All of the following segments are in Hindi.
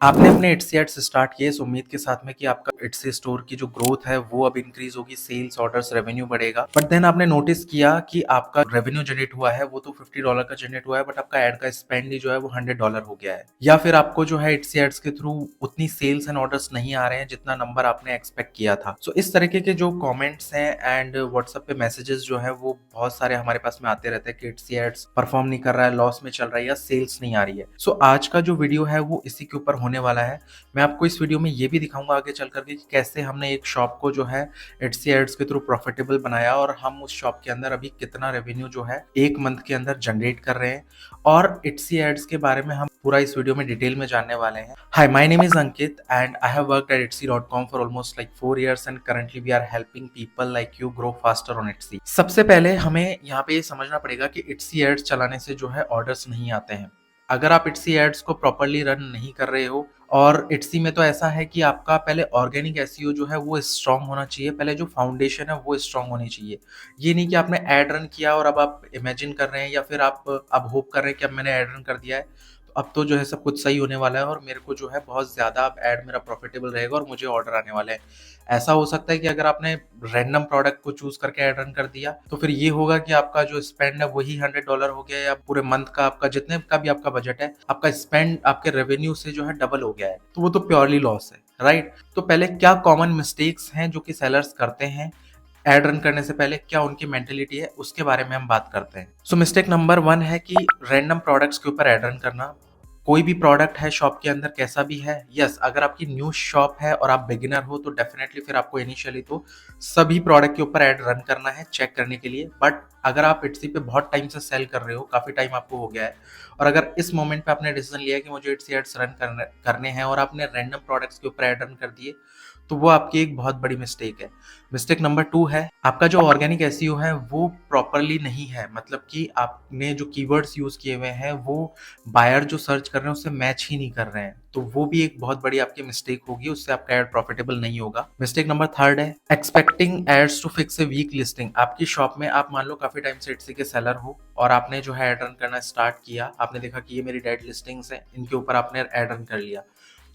आपने अपने एड्स एड्स स्टार्ट किए इस उम्मीद के साथ में कि आपका एड्स स्टोर की जो ग्रोथ है वो अब इंक्रीज होगी, सेल्स, ऑर्डर्स, रेवेन्यू बढ़ेगा। बट देन आपने नोटिस किया कि आपका रेवेन्यू जनरेट हुआ है वो तो $50 का जनरेट हुआ है, बट आपका एड का स्पेंड ही जो है वो $100 हो गया है। या फिर आपको जो है एड्स एड्स के थ्रू उतनी सेल्स एंड ऑर्डर्स नहीं आ रहे हैं जितना नंबर आपने एक्सपेक्ट किया था। सो इस तरीके के जो कॉमेंट्स हैं एंड व्हाट्सएप पे मैसेजेस जो है वो बहुत सारे हमारे पास में आते रहते हैं कि एड्स एड्स परफॉर्म नहीं कर रहा है, लॉस में चल रहा है या सेल्स नहीं आ रही है। सो आज का जो वीडियो है वो इसी के ऊपर होने वाला है। मैं आपको इस वीडियो में ये भी दिखाऊंगा आगे चल करके कि कैसे हमने एक शॉप को जो है एड्स एड्स के थ्रू प्रॉफिटेबल बनाया और हम उस शॉप के अंदर अभी कितना रेवेन्यू जो है एक मंथ के अंदर जनरेट कर रहे हैं, और एड्स एड्स के बारे में हम पूरा इस वीडियो में डिटेल में जानने वाले हैं। Hi, my name is Ankit and I have worked at etsy.com for almost like 4 years and currently we are helping people like you grow faster on Etsy। सबसे पहले हमें यहाँ पे ये समझना पड़ेगा कि Etsy एड्स चलाने से जो है ऑर्डर्स नहीं आते हैं। अगर आप Etsy एड्स को प्रॉपरली रन नहीं कर रहे हो, और Etsy में तो ऐसा है कि आपका पहले ऑर्गेनिक एसईओ जो है वो स्ट्रांग होना चाहिए, पहले जो फाउंडेशन है वो स्ट्रांग होनी चाहिए। ये नहीं कि आपने ऐड रन किया और अब आप इमेजिन कर रहे हैं या फिर आप अब होप कर रहे हैं कि अब मैंने ऐड रन कर दिया है तो अब तो जो है सब कुछ सही होने वाला है और मेरे को जो है बहुत ज़्यादा अब ऐड मेरा प्रॉफिटेबल रहेगा और मुझे ऑर्डर आने वाले हैं। ऐसा हो सकता है कि अगर आपने रैंडम प्रोडक्ट को चूज करके ऐड रन कर दिया तो फिर ये होगा कि आपका जो स्पेंड है वही $100 हो गया, या पूरे मंथ का आपका जितने का भी आपका बजट है आपका स्पेंड आपके रेवेन्यू से जो है डबल हो गया है, तो वो तो प्योरली लॉस है, राइट। तो पहले क्या कॉमन मिस्टेक्स हैं जो कि सेलर्स करते हैं एड रन करने से पहले, क्या उनकी मेंटेलिटी है, उसके बारे में हम बात करते हैं। सो मिस्टेक नंबर 1 है कि रैंडम प्रोडक्ट्स के ऊपर एड रन करना। कोई भी प्रोडक्ट है शॉप के अंदर कैसा भी है, यस अगर आपकी न्यू शॉप है और आप बिगिनर हो तो डेफिनेटली फिर आपको इनिशियली तो सभी प्रोडक्ट के ऊपर ऐड रन करना है चेक करने के लिए। बट अगर आप Etsy पे बहुत टाइम से सेल कर रहे हो, काफी टाइम आपको हो गया है, और अगर इस मोमेंट पे आपने डिसीजन लिया कि मुझे Etsy एड्स रन करने हैं और आपने रैंडम प्रोडक्ट्स के ऊपर ऐड रन कर दिए, तो वो आपकी एक बहुत बड़ी मिस्टेक है। मिस्टेक नंबर 2 है आपका जो ऑर्गेनिक एसईओ है वो प्रॉपरली नहीं है, मतलब कि आपने जो कीवर्ड्स यूज किए हुए हैं वो बायर जो सर्च कर रहे हैं उससे मैच ही नहीं कर रहे हैं, तो वो भी एक बहुत बड़ी आपकी मिस्टेक होगी, उससे आपका एड प्रॉफिटेबल नहीं होगा। मिस्टेक नंबर 3 है expecting ads to fix a weak listing. आपकी शॉप में आप मान लो काफी टाइम से Etsy के सेलर हो और आपने जो है एड रन करना स्टार्ट किया, आपने देखा कि ये मेरी डेड लिस्टिंग्स है, इनके ऊपर आपने एड रन कर लिया,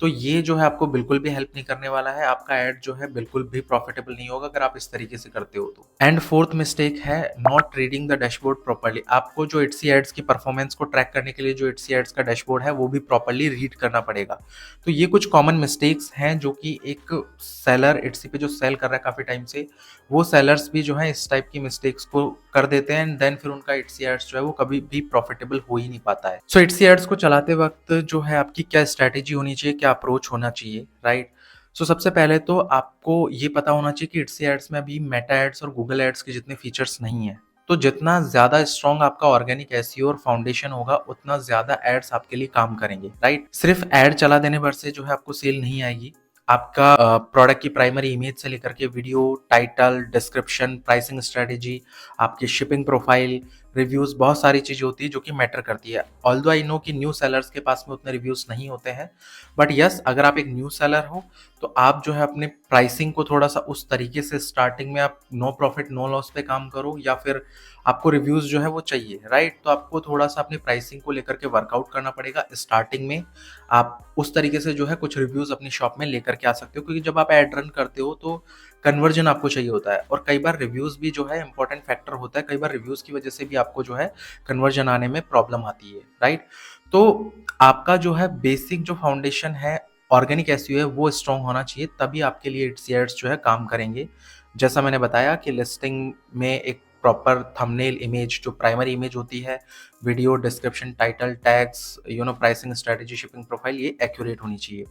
तो ये जो है आपको बिल्कुल भी हेल्प नहीं करने वाला है, आपका एड जो है बिल्कुल भी प्रॉफिटेबल नहीं होगा अगर आप इस तरीके से करते हो तो। एंड फोर्थ मिस्टेक है not reading the dashboard properly. आपको जो Etsy एड्स की परफॉर्मेंस को ट्रैक करने के लिए जो Etsy एड्स का डैशबोर्ड है वो भी प्रॉपर्ली रीड करना पड़ेगा। तो ये कुछ कॉमन मिस्टेक्स हैं जो कि एक सेलर Etsy पे जो सेल कर रहा है काफी टाइम से, वो सेलर्स भी जो है इस टाइप की मिस्टेक्स को कर देते हैं एंड देन फिर उनका Etsy एड्स जो है वो कभी भी प्रॉफिटेबल हो ही नहीं पाता है। सो Etsy एड्स को चलाते वक्त जो है आपकी क्या स्ट्रैटेजी होनी चाहिए, क्या अप्रोच होना चाहिए, राइट। सो सबसे पहले तो आपको ये पता होना चाहिए कि Etsy एड्स में अभी मेटा एड्स और गूगल एड्स के जितने फीचर्स नहीं है, तो जितना ज्यादा स्ट्रॉन्ग आपका ऑर्गेनिक एसईओ और फाउंडेशन होगा उतना ज्यादा एड्स आपके लिए काम करेंगे, राइट। सिर्फ एड चला देने भर से जो है आपको सेल नहीं आएगी। आपका प्रोडक्ट की प्राइमरी इमेज से लेकर के video, title, description, pricing strategy, आपकी शिपिंग प्रोफाइल, रिव्यूज, बहुत सारी चीजें होती है जो कि मैटर करती है। ऑल्दो आई नो कि न्यू सेलर्स के पास में उतने रिव्यूज नहीं होते हैं, बट यस अगर आप एक न्यू सेलर हो तो आप जो है अपने प्राइसिंग को थोड़ा सा उस तरीके से स्टार्टिंग में आप नो प्रॉफिट नो लॉस पे काम करो, या फिर आपको रिव्यूज जो है वो चाहिए, राइट। तो आपको थोड़ा सा अपनी प्राइसिंग को लेकर के वर्कआउट करना पड़ेगा स्टार्टिंग में। आप उस तरीके से जो है कुछ रिव्यूज अपनी शॉप में लेकर के आ सकते हो, क्योंकि जब आप एड रन करते हो तो कन्वर्जन आपको चाहिए होता है, और कई बार रिव्यूज भी जो है इंपॉर्टेंट फैक्टर होता है, कई बार रिव्यूज की वजह से भी आपको जो है कन्वर्जन आने में प्रॉब्लम आती है, राइट। तो आपका जो है बेसिक जो फाउंडेशन है ऑर्गेनिक एसईओ है वो स्ट्रॉन्ग होना चाहिए, तभी आपके लिए Etsy एड्स जो है काम करेंगे। जैसा मैंने बताया कि लिस्टिंग में एक प्रॉपर थंबनेल इमेज जो प्राइमरी इमेज होती है, video, description, title, tags, pricing strategy, shipping profile, ये एक्यूरेट होनी चाहिए।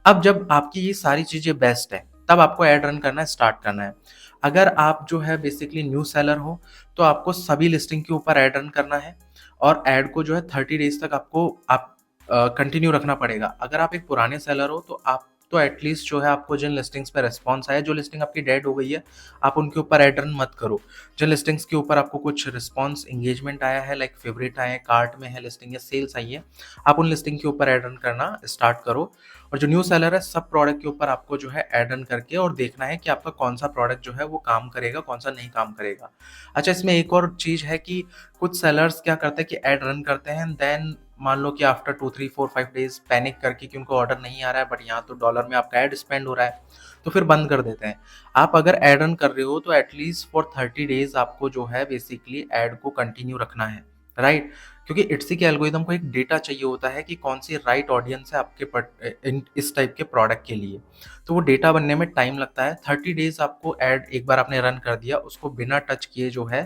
अब जब आपकी ये सारी चीजें बेस्ट है तब आपको एड रन करना स्टार्ट करना है। अगर आप जो है बेसिकली न्यू सेलर हो तो आपको सभी लिस्टिंग के ऊपर एड रन करना है, और एड को जो है 30 डेज तक आपको आप कंटिन्यू रखना पड़ेगा। अगर आप एक पुराने सेलर हो तो आप तो एटलीस्ट जो है आपको जिन लिस्टिंग्स पे रिस्पॉन्स आया, जो लिस्टिंग आपकी डेड हो गई है आप उनके ऊपर एड रन मत करो। जिन लिस्टिंग्स के ऊपर आपको कुछ रिस्पॉन्स एंगेजमेंट आया है, लाइक फेवरेट आए हैं, कार्ट में है लिस्टिंग या सेल्स आई है, आप उन लिस्टिंग के ऊपर एड रन करना स्टार्ट करो। और जो न्यू सेलर है सब प्रोडक्ट के ऊपर आपको जो है एड रन करके और देखना है कि आपका कौन सा प्रोडक्ट जो है वो काम करेगा, कौन सा नहीं काम करेगा। अच्छा, इसमें एक और चीज है कि कुछ सेलर्स क्या करते हैं कि एड रन करते हैं, देन मान लो कि आफ्टर 2 3 4 5 डेज पैनिक करके कि उनको ऑर्डर नहीं आ रहा है, बट यहाँ तो डॉलर में आपका एड स्पेंड हो रहा है, तो फिर बंद कर देते हैं। आप अगर एड रन कर रहे हो तो एटलीस्ट फॉर 30 डेज आपको जो है बेसिकली एड को कंटिन्यू रखना है, राइट? क्योंकि इट्सी के एल्गोरिदम को एक डेटा चाहिए होता है कि कौन सी राइट ऑडियंस है आपके इस टाइप के प्रोडक्ट के लिए। तो वो डेटा बनने में टाइम लगता है। 30 डेज आपको एड एक बार आपने रन कर दिया, उसको बिना टच किए जो है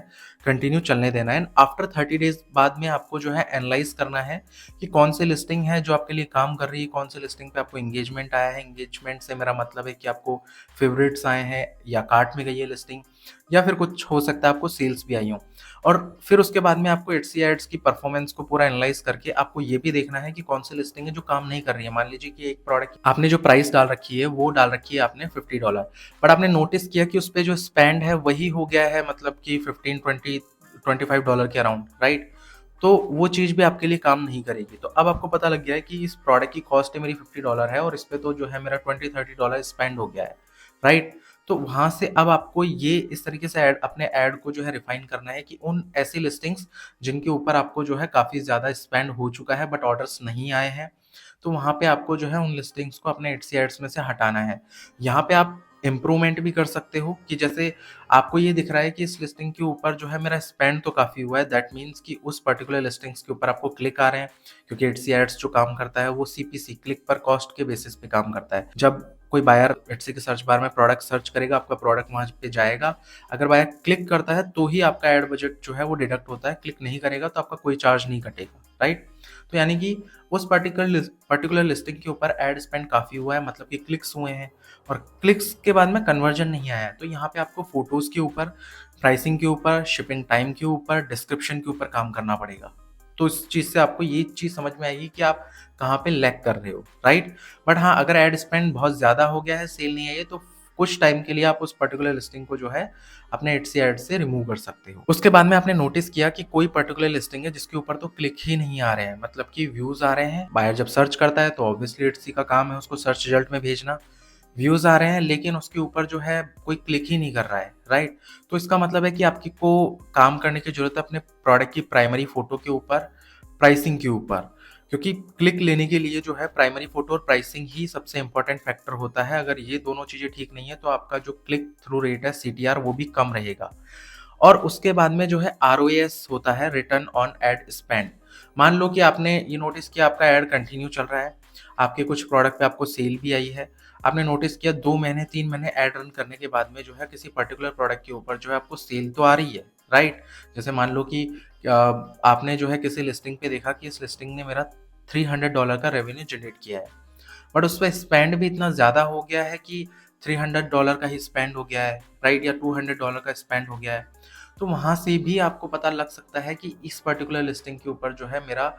कंटिन्यू चलने देना है। आफ्टर 30 डेज बाद में आपको जो है एनालाइज करना है कि कौन सी लिस्टिंग है जो आपके लिए काम कर रही है, कौन सी लिस्टिंग पे आपको एंगेजमेंट आया है। एंगेजमेंट से मेरा मतलब है कि आपको फेवरेट्स आए हैं या कार्ट में गई है लिस्टिंग, या फिर कुछ हो सकता है आपको सेल्स भी आई हो। और फिर उसके बाद में आपको एड्सी एड्स की परफॉर्मेंस को पूरा एनालाइज करके आपको ये भी देखना है कि कौन सी लिस्टिंग है जो काम नहीं कर रही है। मान लीजिए कि एक प्रोडक्ट आपने जो प्राइस डाल रखी है वो डाल रखी है आपने $50, बट आपने नोटिस किया कि उस पर जो स्पेंड है वही हो गया है, मतलब कि 15 20 $25 के अराउंड, राइट? तो वो चीज़ भी आपके लिए काम नहीं करेगी। तो अब आपको पता लग गया है कि इस प्रोडक्ट की कॉस्ट है मेरी $50 है और इस पे तो जो है मेरा $20 30 स्पेंड हो गया है, राइट? तो वहाँ से अब आपको ये इस तरीके से अपने ऐड को जो है रिफाइन करना है कि उन ऐसी लिस्टिंग्स जिनके ऊपर आपको जो है काफ़ी ज़्यादा स्पेंड हो चुका है बट ऑर्डर्स नहीं आए हैं, तो वहाँ पे आपको जो है उन लिस्टिंग्स को अपने एड्सी एड्स में से हटाना है। यहाँ पे आप इम्प्रूवमेंट भी कर सकते हो कि जैसे आपको ये दिख रहा है कि इस लिस्टिंग के ऊपर जो है मेरा स्पेंड तो काफ़ी हुआ है, दैट मीन्स कि उस पर्टिकुलर लिस्टिंग्स के ऊपर आपको क्लिक आ रहे हैं, क्योंकि एड्सी एड्स जो काम करता है वो सीपीसी क्लिक पर कॉस्ट के बेसिस पे काम करता है। जब कोई बायर एड्सी के सर्च बार में प्रोडक्ट सर्च करेगा, आपका प्रोडक्ट वहाँ पे जाएगा, अगर बायर क्लिक करता है तो ही आपका एड बजट जो है वो डिडक्ट होता है, क्लिक नहीं करेगा तो आपका कोई चार्ज नहीं कटेगा, राइट? तो यानी कि उस पर्टिकुलर लिस्टिंग के ऊपर एड स्पेंड काफ़ी हुआ है, मतलब कि क्लिक्स हुए हैं, और क्लिक्स के बाद में कन्वर्जन नहीं आया है। तो यहाँ पे आपको फोटोज़ के ऊपर, प्राइसिंग के ऊपर, शिपिंग टाइम के ऊपर, डिस्क्रिप्शन के ऊपर काम करना पड़ेगा। तो इस चीज़ से आपको ये चीज़ समझ में आएगी कि आप कहाँ पे लैग कर रहे हो, राइट? बट हाँ, अगर एड स्पेंड बहुत ज़्यादा हो गया है, सेल नहीं आई है, तो कुछ टाइम के लिए आप उस पर्टिकुलर लिस्टिंग को जो है अपने एड्सी एड से रिमूव कर सकते हो। उसके बाद में आपने नोटिस किया कि कोई पर्टिकुलर लिस्टिंग है जिसके ऊपर तो क्लिक ही नहीं आ रहे हैं, मतलब कि व्यूज आ रहे हैं। बायर जब सर्च करता है तो ऑब्वियसली एड्सी का काम है उसको सर्च रिजल्ट में भेजना। व्यूज आ रहे हैं लेकिन उसके ऊपर जो है कोई क्लिक ही नहीं कर रहा है, राइट? तो इसका मतलब है कि आपकी को काम करने की जरूरत है अपने प्रोडक्ट की प्राइमरी फोटो के ऊपर, प्राइसिंग के ऊपर, क्योंकि क्लिक लेने के लिए जो है प्राइमरी फोटो और प्राइसिंग ही सबसे इंपॉर्टेंट फैक्टर होता है। अगर ये दोनों चीज़ें ठीक नहीं है तो आपका जो क्लिक थ्रू रेट है, सीटीआर, वो भी कम रहेगा। और उसके बाद में जो है आरओएस होता है, रिटर्न ऑन एड स्पेंड। मान लो कि आपने ये नोटिस किया आपका एड कंटिन्यू चल रहा है, आपके कुछ प्रोडक्ट पे आपको सेल भी आई है, आपने नोटिस किया 2 महीने 3 महीने एड रन करने के बाद में जो है किसी पर्टिकुलर प्रोडक्ट के ऊपर जो है आपको सेल तो आ रही है, राइट? जैसे मान लो कि आपने जो है किसी लिस्टिंग पे देखा कि इस लिस्टिंग ने मेरा $300 का रेवेन्यू जनरेट किया है, बट उस पर स्पेंड भी इतना ज़्यादा हो गया है कि $300 का ही स्पेंड हो गया है, राइट? या $200 का स्पेंड हो गया है। तो वहाँ से भी आपको पता लग सकता है कि इस पर्टिकुलर लिस्टिंग के ऊपर जो है मेरा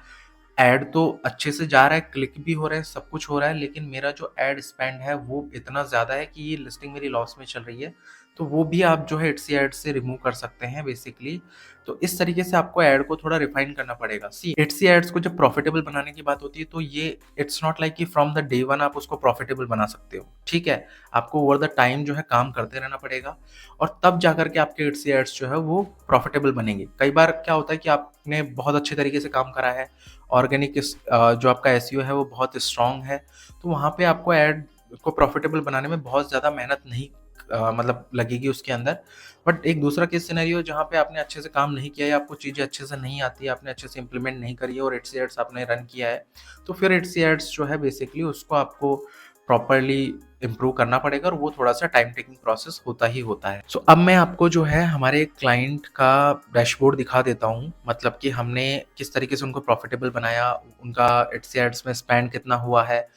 एड तो अच्छे से जा रहा है, क्लिक भी हो रहे हैं, सब कुछ हो रहा है, लेकिन मेरा जो एड स्पेंड है वो इतना ज़्यादा है कि ये लिस्टिंग मेरी लॉस में चल रही है। तो वो भी आप जो है एड्सी एड से रिमूव कर सकते हैं बेसिकली। तो इस तरीके से आपको एड को थोड़ा रिफाइन करना पड़ेगा। सी एड्सी एड्स को जब प्रॉफिटेबल बनाने की बात होती है तो ये इट्स नॉट लाइक कि फ्रॉम द डे वन आप उसको प्रॉफिटेबल बना सकते हो, ठीक है? आपको ओवर द टाइम जो है काम करते रहना पड़ेगा और तब जाकर के आपके एड्सी एड्स जो है वो प्रॉफिटेबल बनेंगे। कई बार क्या होता है कि आपने बहुत अच्छे तरीके से काम करा है, ऑर्गेनिक जो आपका एसईओ है वो बहुत स्ट्रांग है, तो वहाँ पे आपको ऐड को प्रॉफिटेबल बनाने में बहुत ज़्यादा मेहनत नहीं मतलब लगेगी उसके अंदर। बट एक दूसरा केस सिनेरियो जहाँ पे आपने अच्छे से काम नहीं किया है, आपको चीज़ें अच्छे से नहीं आती है, आपने अच्छे से इम्प्लीमेंट नहीं करी है और एड्सी एड्स आपने रन किया है, तो फिर एड्सी एड्स जो है बेसिकली उसको आपको प्रॉपरली इम्प्रूव करना पड़ेगा और वो थोड़ा सा टाइम टेकिंग प्रोसेस होता ही होता है। सो अब मैं आपको जो है हमारे क्लाइंट का डैशबोर्ड दिखा देता हूँ, मतलब कि हमने किस तरीके से उनको प्रॉफिटेबल बनाया, उनका एड्सी एड्स में स्पेंड कितना हुआ है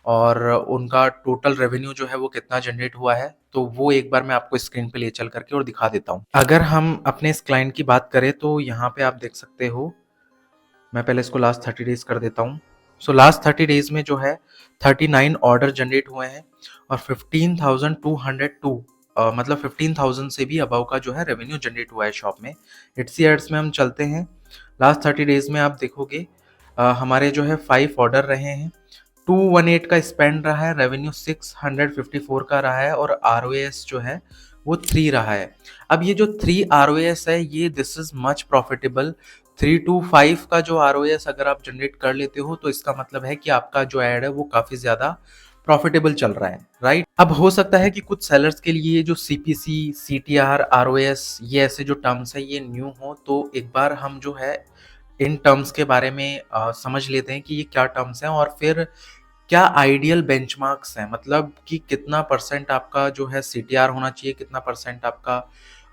और उनका टोटल रेवेन्यू जो है वो कितना जनरेट हुआ है। तो वो एक बार मैं आपको स्क्रीन पे ले चल करके और दिखा देता हूँ। अगर हम अपने इस क्लाइंट की बात करें तो यहाँ पे आप देख सकते हो, मैं पहले इसको लास्ट 30 डेज कर देता हूँ। सो लास्ट 30 डेज में जो है 39 ऑर्डर जनरेट हुए हैं और 15,202 मतलब 15,000 से भी अबव का जो है रेवेन्यू जनरेट हुआ है शॉप में। एड्सी एड्स में हम चलते हैं, लास्ट 30 डेज में आप देखोगे हमारे जो है 5 ऑर्डर रहे हैं, 218 का स्पेंड रहा है, रेवेन्यू 654 का रहा है और आरओएस जो है वो 3 रहा है। अब ये जो 3 आरओएस है ये this is much profitable 3 to 5 का जो ROAS अगर आप जनरेट कर लेते हो तो इसका मतलब है कि आपका जो एड है वो काफी ज्यादा प्रॉफिटेबल चल रहा है, राइट। अब हो सकता है कि कुछ सेलर्स के लिए ये जो CPC, CTR, ROS ये ऐसे जो टर्म्स है ये न्यू हो, तो एक बार हम जो है इन टर्म्स के बारे में समझ लेते हैं कि ये क्या टर्म्स हैं और फिर क्या आइडियल बेंचमार्क्स हैं, मतलब कि कितना परसेंट आपका जो है CTR होना चाहिए, कितना परसेंट आपका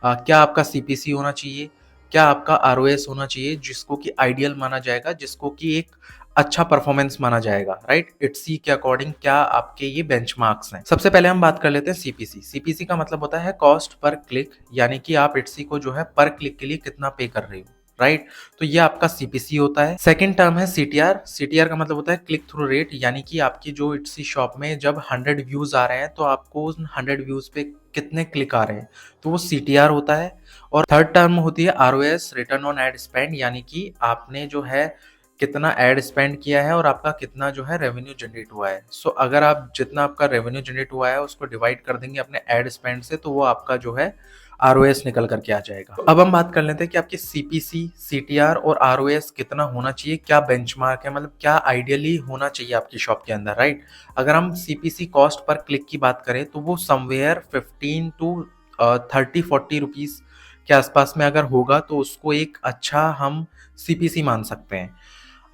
क्या आपका CPC होना चाहिए, क्या आपका ROS होना चाहिए, जिसको कि आइडियल माना जाएगा, जिसको कि एक अच्छा परफॉर्मेंस माना जाएगा, राइट। इट्सी के अकॉर्डिंग क्या आपके ये बेंचमार्क्स हैं। सबसे पहले हम बात कर लेते हैं CPC। CPC का मतलब होता है कॉस्ट पर क्लिक, यानी कि आप इट्सी को जो है पर क्लिक के लिए कितना पे कर रहे हो, राइट। तो ये आपका CPC होता है। सेकंड टर्म है CTR। CTR का मतलब होता है क्लिक थ्रू रेट, यानी कि आपकी जो इट्सी शॉप में जब 100 व्यूज आ रहे हैं तो आपको उन 100 व्यूज पे कितने क्लिक आ रहे हैं, तो वो CTR होता है। और थर्ड टर्म होती है ROS, return on ad spend, यानी कि आपने जो है कितना एड स्पेंड किया है और आपका कितना जो है रेवेन्यू जनरेट हुआ है। सो अगर आप जितना आपका रेवेन्यू जनरेट हुआ है उसको डिवाइड कर देंगे अपने एड स्पेंड से, तो वो आपका जो है ROS निकल करके आ जाएगा। तो अब हम बात कर लेते हैं कि आपकी CPC, CTR और ROS कितना होना चाहिए, क्या बेंचमार्क है, मतलब क्या आइडियली होना चाहिए आपकी शॉप के अंदर, राइट। अगर हम CPC कॉस्ट पर क्लिक की बात करें तो वो समवेयर 15 to 30-40 रुपीज के आसपास में अगर होगा तो उसको एक अच्छा हम CPC मान सकते हैं।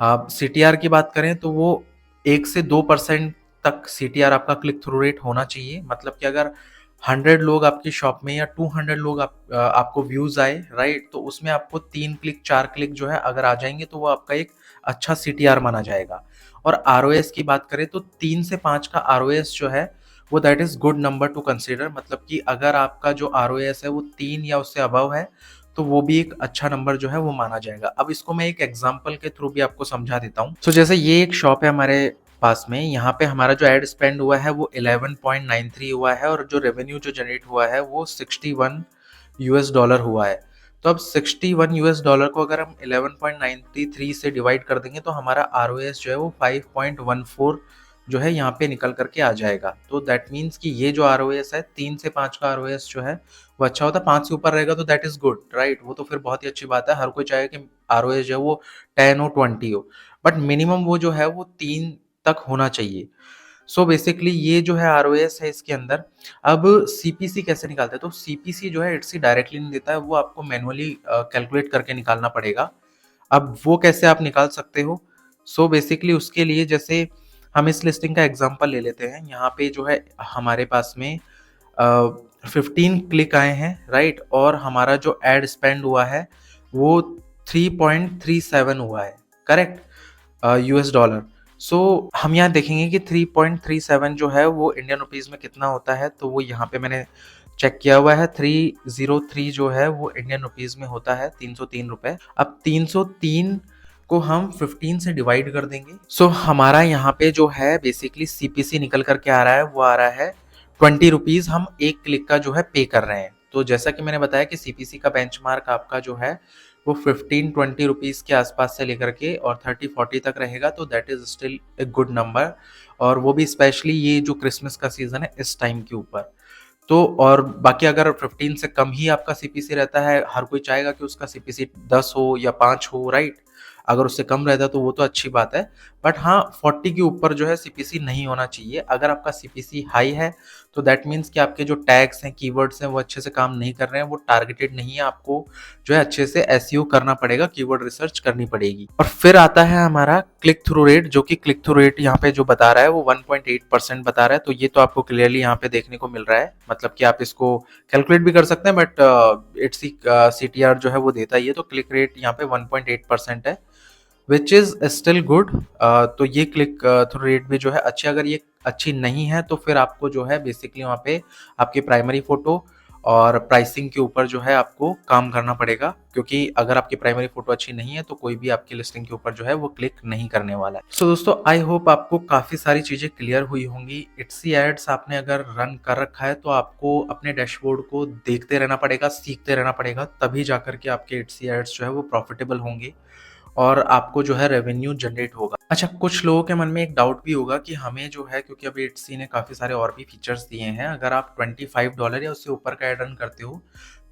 आप CTR की बात करें तो वो 1 से 2% तक CTR आपका क्लिक थ्रू रेट होना चाहिए, मतलब कि अगर 100 लोग आपकी शॉप में या 200 लोग आपको व्यूज आए, राइट, तो उसमें आपको 3 क्लिक 4 क्लिक जो है अगर आ जाएंगे तो वो आपका एक अच्छा CTR माना जाएगा। और ROS की बात करें तो 3 से 5 का ROS जो है वो that is good number two consider, मतलब कि अगर आपका जो ROS है वो 3 या उससे अबव है तो वो भी एक अच्छा नंबर जो है वो माना जाएगा। अब इसको मैं एक एग्जांपल के थ्रू भी आपको समझा देता हूँ। सो जैसे ये एक शॉप है हमारे पास में, यहाँ पे हमारा जो एड स्पेंड हुआ है वो 11.93 हुआ है और जो रेवेन्यू जो जनरेट हुआ है वो $61 हुआ है। तो अब $61 को अगर हम 11.93 से डिवाइड कर देंगे तो हमारा ROS जो है वो 5.14 जो है यहाँ पे निकल करके आ जाएगा। तो दैट मीन्स कि ये जो ROS है 3 से 5 का ROS जो है वो अच्छा होता है। 5 से ऊपर रहेगा तो दैट इज गुड, राइट, वो तो फिर बहुत ही अच्छी बात है। हर कोई चाहे कि ROS जो है वो 10 हो 20 हो, बट मिनिमम वो जो है वो 3 तक होना चाहिए। सो बेसिकली ये जो है ROS है इसके अंदर। अब CPC कैसे निकालते हैं, तो CPC जो है इट्स डायरेक्टली नहीं देता है, वो आपको मैनुअली कैलकुलेट करके निकालना पड़ेगा। अब वो कैसे आप निकाल सकते हो, सो बेसिकली उसके लिए जैसे हम इस लिस्टिंग का एग्जांपल ले लेते हैं। यहाँ पे जो है हमारे पास में 15 क्लिक आए हैं, राइट, और हमारा जो एड स्पेंड हुआ है वो 3.37 हुआ है, करेक्ट, US डॉलर। सो हम यहाँ देखेंगे कि 3.37 जो है वो इंडियन रुपीज में कितना होता है, तो वो यहाँ पे मैंने चेक किया हुआ है 303 जो है वो इंडियन रुपीज में होता है 303 रुपए। अब 303 को हम 15 से डिवाइड कर देंगे। सो हमारा यहाँ पे जो है बेसिकली CPC निकल करके आ रहा है, वो आ रहा है 20 रुपीज, हम एक क्लिक का जो है पे कर रहे हैं। तो जैसा कि मैंने बताया कि CPC का बेंचमार्क आपका जो है वो 15-20 रुपीज के आसपास से लेकर के और 30-40 तक रहेगा, तो that is still a good number. और वो भी स्पेशली ये जो क्रिसमस का सीजन है इस टाइम के ऊपर। तो और बाकी अगर 15 से कम ही आपका CPC रहता है, हर कोई चाहेगा कि उसका CPC 10 हो या 5 हो, राइट। अगर उससे कम रहता है तो वो तो अच्छी बात है, बट हाँ 40 के ऊपर जो है CPC नहीं होना चाहिए। अगर आपका CPC हाई है तो दैट मीन्स कि आपके जो टैग्स हैं, कीवर्ड्स हैं, वो अच्छे से काम नहीं कर रहे हैं, वो टारगेटेड नहीं है। आपको जो है अच्छे से SEO करना पड़ेगा, कीवर्ड रिसर्च करनी पड़ेगी। और फिर आता है हमारा क्लिक थ्रू रेट, जो कि क्लिक थ्रू रेट यहाँ पे जो बता रहा है वो 1.8% बता रहा है। तो ये तो आपको क्लियरली यहाँ पे देखने को मिल रहा है, मतलब कि आप इसको कैलकुलेट भी कर सकते हैं, बट इट्स CTR जो है वो देता ही है। तो क्लिक रेट यहाँ पे 1.8% है, विच इज स्टिल गुड। तो ये क्लिक थ्रू रेट भी जो है अच्छी, अगर ये अच्छी नहीं है तो फिर आपको जो है बेसिकली वहाँ पे आपकी प्राइमरी फोटो और प्राइसिंग के ऊपर जो है आपको काम करना पड़ेगा, क्योंकि अगर आपकी प्राइमरी फोटो अच्छी नहीं है तो कोई भी आपकी लिस्टिंग के ऊपर जो है वो क्लिक नहीं करने वाला है। सो दोस्तों, आई होप आपको काफी सारी चीजें क्लियर हुई होंगी। इट्सी एड्स आपने अगर रन कर रखा है तो आपको अपने डैशबोर्ड को देखते रहना पड़ेगा, सीखते रहना पड़ेगा, तभी जाकर के आपके इट्सी एड्स जो है वो प्रॉफिटेबल होंगे और आपको जो है रेवेन्यू जनरेट होगा। अच्छा, कुछ लोगों के मन में एक डाउट भी होगा कि हमें जो है, क्योंकि अभी इट्सी ने काफ़ी सारे और भी फीचर्स दिए हैं, अगर आप $25 या उससे ऊपर का एड रन करते हो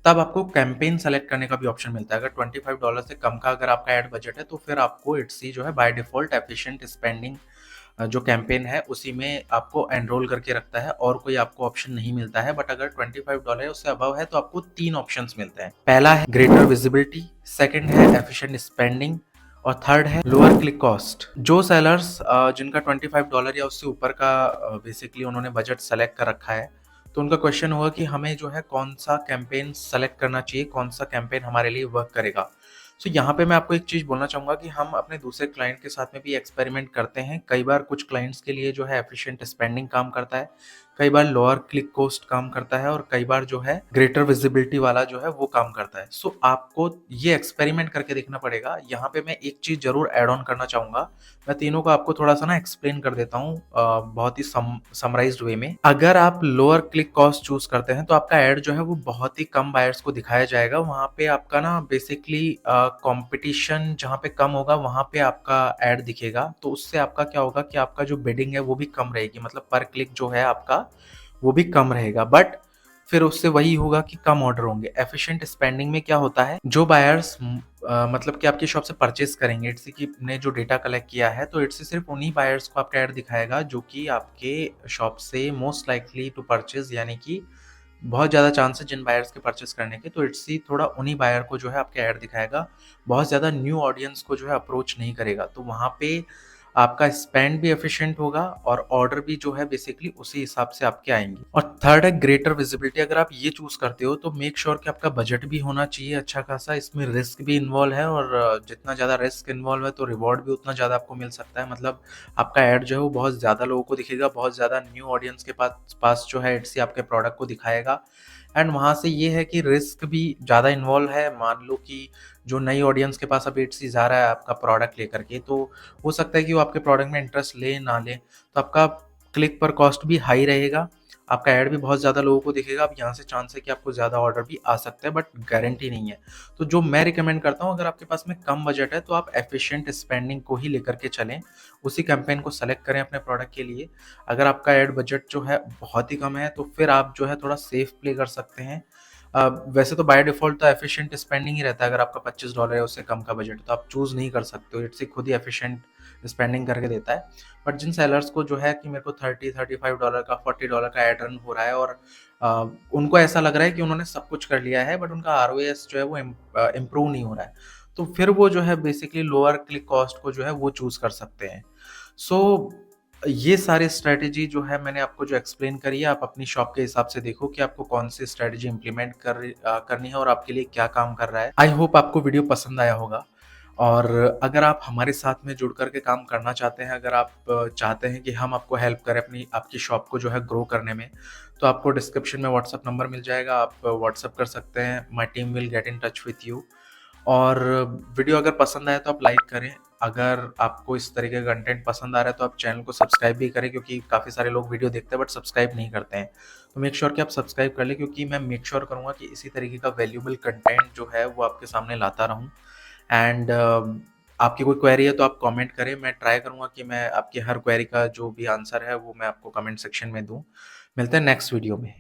तब आपको कैंपेन सेलेक्ट करने का भी ऑप्शन मिलता है। अगर $25 से कम का अगर आपका एड बजट है तो फिर आपको इट्सी जो है बाय डिफ़ॉल्ट एफिशिएंट स्पेंडिंग जो कैंपेन है उसी में आपको एनरोल करके रखता है और कोई आपको ऑप्शन नहीं मिलता है। बट अगर $25 है उससे अबव है तो आपको 3 ऑप्शंस मिलते हैं। पहला है ग्रेटर विजिबिलिटी, सेकंड है एफिशिएंट स्पेंडिंग और थर्ड है लोअर क्लिक कॉस्ट। जो सेलर्स जिनका $25 या उससे ऊपर का बेसिकली उन्होंने बजट सेलेक्ट कर रखा है, तो उनका क्वेश्चन होगा कि हमें जो है कौन-सा कैंपेन सेलेक्ट करना चाहिए, कौन-सा कैंपेन हमारे लिए वर्क करेगा। सो यहाँ पे मैं आपको एक चीज़ बोलना चाहूँगा कि हम अपने दूसरे क्लाइंट के साथ में भी एक्सपेरिमेंट करते हैं। कई बार कुछ क्लाइंट्स के लिए जो है एफिशिएंट स्पेंडिंग काम करता है, कई बार लोअर क्लिक कॉस्ट काम करता है और कई बार जो है ग्रेटर विजिबिलिटी वाला जो है वो काम करता है। सो आपको ये एक्सपेरिमेंट करके देखना पड़ेगा। यहाँ पे मैं एक चीज़ ज़रूर ऐड ऑन करना चाहूँगा। मैं तीनों को आपको थोड़ा-सा ना एक्सप्लेन कर देता हूँ बहुत ही समराइज़्ड वे में। अगर आप लोअर क्लिक कॉस्ट चूज़ करते हैं तो आपका ऐड जो है वो बहुत ही कम बायर्स को दिखाया जाएगा। वहाँ पे आपका ना बेसिकली कॉम्पिटिशन जहाँ पे कम होगा वहाँ पे आपका ऐड दिखेगा। तो उससे आपका क्या होगा कि आपका जो बिडिंग है वो भी कम रहेगी, मतलब पर क्लिक जो है आपका वो भी कम रहेगा। बट फिर उससे वही होगा कि कम ऑर्डर होंगे। एफिशिएंट स्पेंडिंग में क्या होता है, जो बायर्स मतलब कि आपकी शॉप से परचेज़ करेंगे, इट्स की ने जो डेटा कलेक्ट किया है, तो इट्स सिर्फ़ उन्हीं बायर्स को आपका ऐड दिखाएगा जो कि आपके शॉप से मोस्ट लाइकली टू परचेज़, यानी कि बहुत ज़्यादा चांस है जिन बायर्स के परचेज़ करने के, तो इट्स थोड़ा उन्हीं बायर को जो है आपके ऐड दिखाएगा। बहुत ज़्यादा न्यू ऑडियंस को जो है अप्रोच नहीं करेगा। तो वहाँ पे आपका स्पेंड भी एफिशिएंट होगा और ऑर्डर भी जो है बेसिकली उसी हिसाब से आपके आएँगे। और थर्ड है ग्रेटर विजिबिलिटी। अगर आप ये चूज़ करते हो तो मेक श्योर कि आपका बजट भी होना चाहिए अच्छा खासा, इसमें रिस्क भी इन्वॉल्व है और जितना ज़्यादा रिस्क इन्वॉल्व है तो रिवॉर्ड भी उतना ज़्यादा आपको मिल सकता है। मतलब आपका ऐड जो है वो बहुत ज़्यादा लोगों को दिखेगा, बहुत ज़्यादा न्यू ऑडियंस के पास पास जो है इट्स आपके प्रोडक्ट को दिखाएगा। एंड वहाँ से ये है कि रिस्क भी ज़्यादा इन्वॉल्व है। मान लो कि जो नई ऑडियंस के पास अभी इट्स आ रहा है आपका प्रोडक्ट लेकर के, तो हो सकता है कि वो आपके प्रोडक्ट में इंटरेस्ट ले ना ले, तो आपका क्लिक पर कॉस्ट भी हाई रहेगा, आपका ऐड भी बहुत ज़्यादा लोगों को दिखेगा। अब यहाँ से चांस है कि आपको ज़्यादा ऑर्डर भी आ सकते हैं, बट गारंटी नहीं है। तो जो मैं रिकमेंड करता हूँ, अगर आपके पास में कम बजट है तो आप एफिशिएंट स्पेंडिंग को ही लेकर के चलें, उसी कैंपेन को सेलेक्ट करें अपने प्रोडक्ट के लिए। अगर आपका ऐड बजट जो है बहुत ही कम है तो फिर आप जो है थोड़ा सेफ प्ले कर सकते हैं। वैसे तो बाय डिफ़ॉल्ट तो एफिशिएंट स्पेंडिंग ही रहता है। अगर आपका $25 है उससे कम का बजट, तो आप चूज़ नहीं कर सकते हो, इट्स खुद ही एफिशिएंट स्पेंडिंग करके देता है। बट जिन सेलर्स को जो है कि मेरे को $30-35 का $40 का एड रन हो रहा है और उनको ऐसा लग रहा है कि उन्होंने सब कुछ कर लिया है बट उनका आरओएस जो है वो इम्प्रूव नहीं हो रहा है, तो फिर वो जो है बेसिकली लोअर क्लिक कॉस्ट को जो है वो चूज़ कर सकते हैं। सो ये सारी स्ट्रैटेजी जो है मैंने आपको जो एक्सप्लेन करी है, आप अपनी शॉप के हिसाब से देखो कि आपको कौन-सी स्ट्रैटेजी इम्प्लीमेंट करनी है और आपके लिए क्या काम कर रहा है। आई होप आपको वीडियो पसंद आया होगा और अगर आप हमारे साथ में जुड़ कर के काम करना चाहते हैं, अगर आप चाहते हैं कि हम आपको हेल्प करें अपनी आपकी शॉप को जो है ग्रो करने में, तो आपको डिस्क्रिप्शन में व्हाट्सएप नंबर मिल जाएगा, आप व्हाट्सएप कर सकते हैं। My team will get in touch with you. और वीडियो अगर पसंद आए तो आप लाइक करें। अगर आपको इस तरीके का कंटेंट पसंद आ रहा है तो आप चैनल को सब्सक्राइब भी करें, क्योंकि काफ़ी सारे लोग वीडियो देखते हैं बट सब्सक्राइब नहीं करते हैं। तो मेक श्योर कि आप सब्सक्राइब कर लें, क्योंकि मैं मेक श्योर करूँगा कि इसी तरीके का वैल्यूएबल कंटेंट जो है वो आपके सामने लाता रहूँ। एंड आपकी कोई क्वेरी है तो आप कमेंट करें, मैं ट्राई करूँगा कि मैं आपकी हर क्वेरी का जो भी आंसर है वो मैं आपको कमेंट सेक्शन में दूँ। मिलते हैं नेक्स्ट वीडियो में।